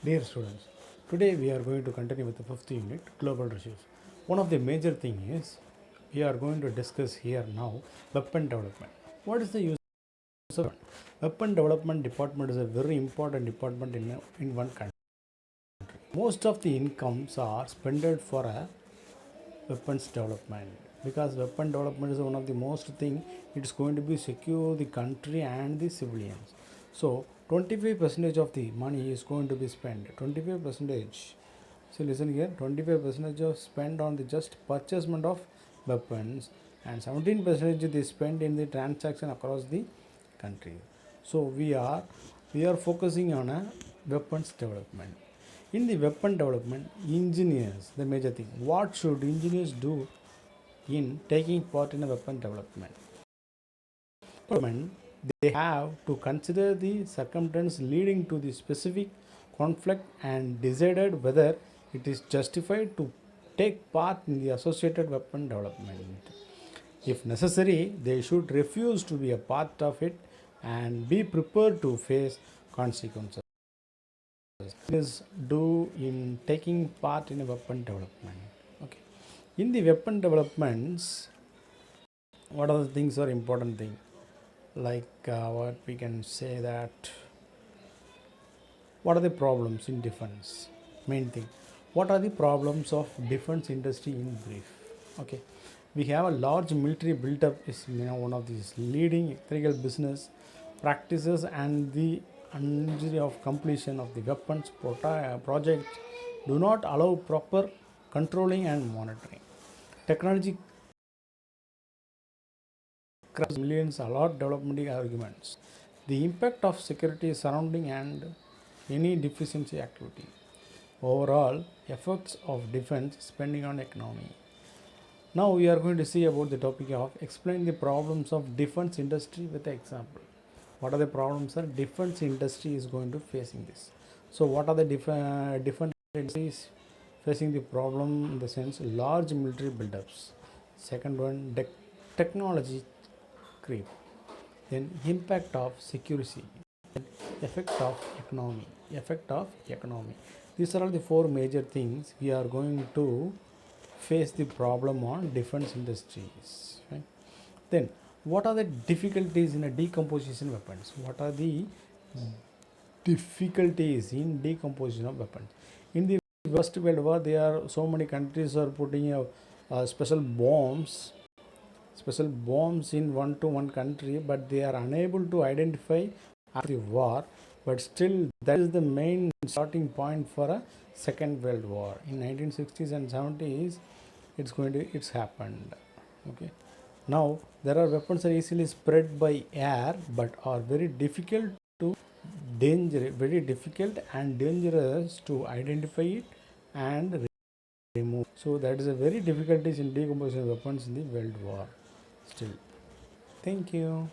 Dear students, today we are going to continue with the fifth unit, global issues. One of the major thing is we are going to discuss here now weapon development. What is the use of weapon? Weapon development department is a very important department in one country. Most of the incomes are spent for a weapons development because weapon development is one of the most thing. It's going to be secure the country and the civilians. So 25 percentage of the money is going to be spent, 25 percentage. So listen here, 25 percentage of spent on the just purchasement of weapons, and 17 percentage they spend in the transaction across the country. So we are focusing on a weapons development. In the weapon development, engineers, the major thing, what should engineers do in taking part in a weapon development? They have to consider the circumstance leading to the specific conflict and decided whether it is justified to take part in the associated weapon development. If necessary, they should refuse to be a part of it and be prepared to face consequences. Is do in taking part in a weapon development. Okay. In the weapon developments, what are the things are important thing? Like what we can say that what are the problems in defense? Main thing. What are the problems of defense industry in brief? Okay. We have a large military built-up is one of these leading ethical business practices, and the injury of completion of the weapons project do not allow proper controlling and monitoring. Technology millions a lot development arguments. The impact of security surrounding and any deficiency activity. Overall effects of defense spending on economy. Now we are going to see about the topic of explain the problems of defense industry with an example. What are the problems that defense industry is going to facing this? So what are the different industries facing the problem in the sense large military buildups. Second one, technology creep. Then impact of security. Then effect of economy. These are all the four major things we are going to face the problem on defense industries. Right? Then what are the difficulties in a decomposition weapons? What are the difficulties in decomposition of weapons? In the First World War, there are so many countries are putting special bombs in one country, but they are unable to identify after the war. But still, that is the main starting point for a Second World War. In 1960s and 70s, it's happened. Okay. Now there are weapons that are easily spread by air, but are very difficult and dangerous to identify it and remove. So that is a very difficulties in decomposition weapons in the World War. Still, thank you.